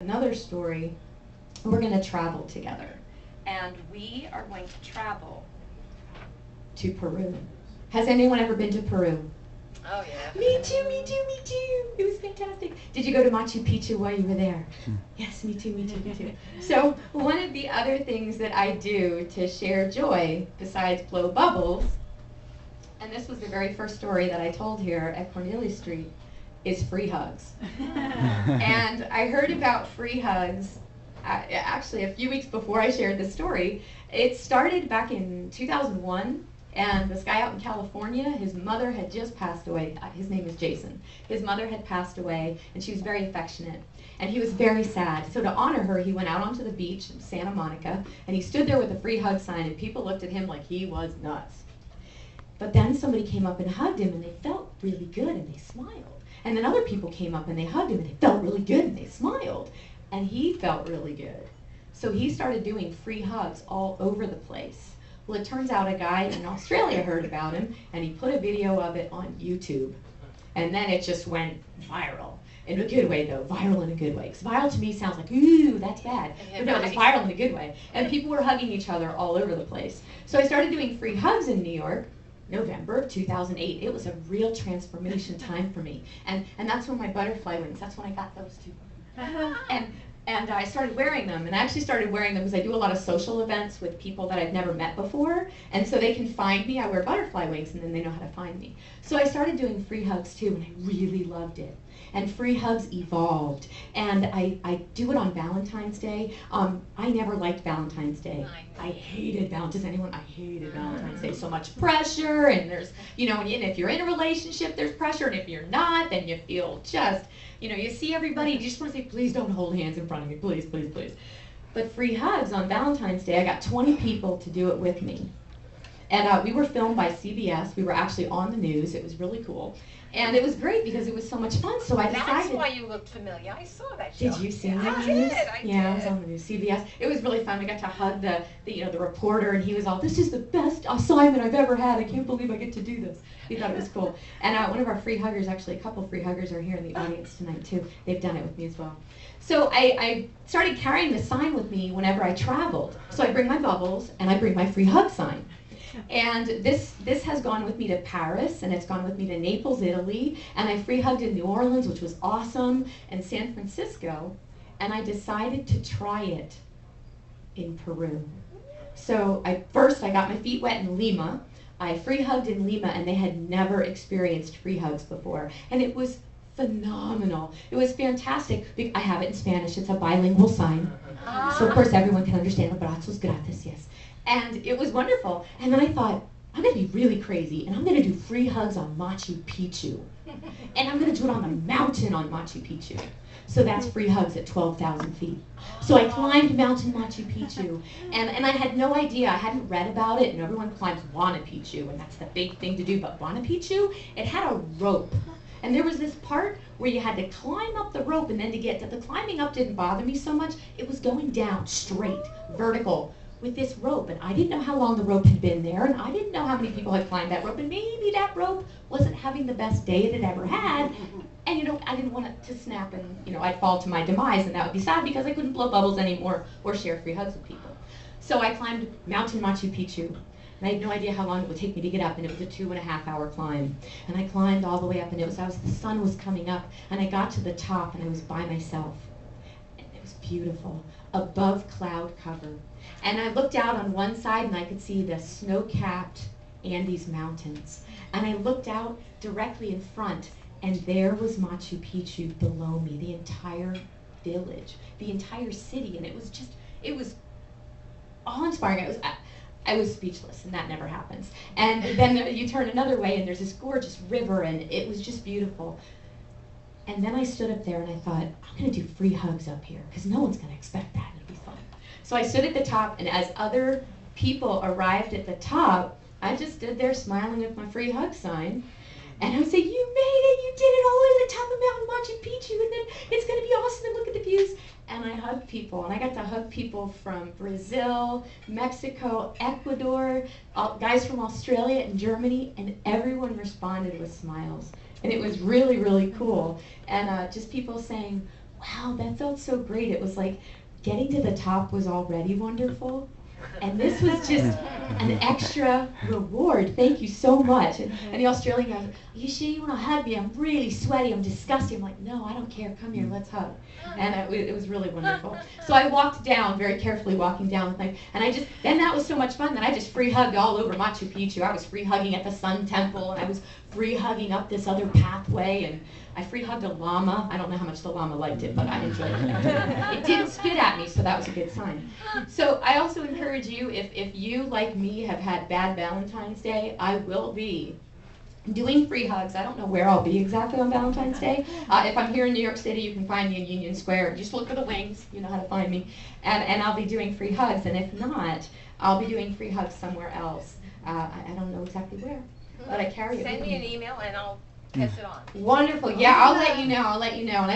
another story. We're going to travel together. And we are going to travel to Peru. Has anyone ever been to Peru? Oh, yeah. Me too, me too, me too. It was fantastic. Did you go to Machu Picchu while you were there? Yes, me too, me too, me too. So one of the other things that I do to share joy, besides blow bubbles, and this was the very first story that I told here at Cornelia Street, is free hugs. And I heard about free hugs actually a few weeks before I shared this story. It started back in 2001. And this guy out in California, his mother had just passed away. His name is Jason. His mother had passed away, and she was very affectionate. And he was very sad. So to honor her, he went out onto the beach in Santa Monica, and he stood there with a free hug sign, and people looked at him like he was nuts. But then somebody came up and hugged him, and they felt really good, and they smiled. And then other people came up, and they hugged him, and they felt really good, and they smiled. And he felt really good. So he started doing free hugs all over the place. Well, it turns out a guy in Australia heard about him, and he put a video of it on YouTube. And then it just went viral. In a good way, though. Viral in a good way. Because viral to me sounds like, ooh, that's bad. But no, it's viral in a good way. And people were hugging each other all over the place. So I started doing free hugs in New York, November of 2008. It was a real transformation time for me. And that's when my butterfly wings, that's when I got those two. And I started wearing them, and I actually started wearing them because I do a lot of social events with people that I've never met before, and so they can find me. I wear butterfly wings, and then they know how to find me. So I started doing free hugs too, and I really loved it. And free hugs evolved, and I do it on Valentine's Day. I never liked Valentine's Day. I hated Valentine's. Anyone? I hated Valentine's Day. So much pressure, and there's, and if you're in a relationship, there's pressure, and if you're not, then you feel just, you see everybody, you just want to say, please don't hold hands in front of me, please, please, please. But free hugs on Valentine's Day, I got 20 people to do it with me. And we were filmed by CBS. We were actually on the news. It was really cool. And it was great because it was so much fun. So I decided. That's why you looked familiar. I saw that show. Did you see that? I did. I did. Yeah, I was on the news. CBS. It was really fun. We got to hug the reporter, and he was all, "This is the best assignment I've ever had. I can't believe I get to do this." He thought it was cool. And one of our free huggers, actually, a couple free huggers are here in the audience tonight too. They've done it with me as well. So I started carrying the sign with me whenever I traveled. So I bring my bubbles and I bring my free hug sign. And this has gone with me to Paris, and it's gone with me to Naples, Italy, and I free hugged in New Orleans, which was awesome, and San Francisco, and I decided to try it in Peru. So first I got my feet wet in Lima. I free hugged in Lima, and they had never experienced free hugs before, and it was phenomenal. It was fantastic. I have it in Spanish. It's a bilingual sign, so of course everyone can understand. Abrazos gratis, yes. And it was wonderful. And then I thought, I'm going to be really crazy, and I'm going to do free hugs on Machu Picchu. And I'm going to do it on the mountain on Machu Picchu. So that's free hugs at 12,000 feet. So I climbed Mountain Machu Picchu, and I had no idea. I hadn't read about it, and everyone climbs Huayna Picchu, and that's the big thing to do. But Huayna Picchu, it had a rope. And there was this part where you had to climb up the rope, and then to get to the climbing up didn't bother me so much. It was going down straight, vertical, with this rope, and I didn't know how long the rope had been there, and I didn't know how many people had climbed that rope, and maybe that rope wasn't having the best day it had ever had, and I didn't want it to snap, and I'd fall to my demise, and that would be sad because I couldn't blow bubbles anymore or share free hugs with people. So I climbed Mountain Machu Picchu, and I had no idea how long it would take me to get up, and it was a 2.5-hour climb, and I climbed all the way up, and the sun was coming up, and I got to the top, and I was by myself, and it was beautiful, above cloud cover. And I looked out on one side, and I could see the snow-capped Andes Mountains. And I looked out directly in front, and there was Machu Picchu below me, the entire village, the entire city. And it was awe-inspiring. I was speechless, and that never happens. And then you turn another way, and there's this gorgeous river, and it was just beautiful. And then I stood up there, and I thought, I'm going to do free hugs up here, because no one's going to expect that. It'll be fun. So I stood at the top, and as other people arrived at the top, I just stood there smiling with my free hug sign, and I would say, you made it, you did it all the way to the top of Mountain Machu Picchu, and then it's going to be awesome, and look at the views. And I hugged people, and I got to hug people from Brazil, Mexico, Ecuador, guys from Australia and Germany, and everyone responded with smiles. And it was really, really cool. And just people saying, wow, that felt so great. It was like getting to the top was already wonderful. And this was just an extra reward. Thank you so much. And the Australian guy was like, are you sure you want to hug me? I'm really sweaty. I'm disgusting. I'm like, no, I don't care. Come here. Let's hug. And it was really wonderful. So I walked down, very carefully walking down with my, and that was so much fun that I just free hugged all over Machu Picchu. I was free hugging at the Sun Temple, and I was free hugging up this other pathway, and I free hugged a llama. I don't know how much the llama liked it, but I enjoyed it. It didn't spit at me, so that was a good sign. So I also encourage you, if you, like me, have had bad Valentine's Day, I will be doing free hugs. I don't know where I'll be exactly on Valentine's Day. If I'm here in New York City, you can find me in Union Square. Just look for the wings. You know how to find me. And I'll be doing free hugs. And if not, I'll be doing free hugs somewhere else. I don't know exactly where, but I carry it with me. Send me an email and I'll pass it on. Wonderful. Yeah, I'll let you know. And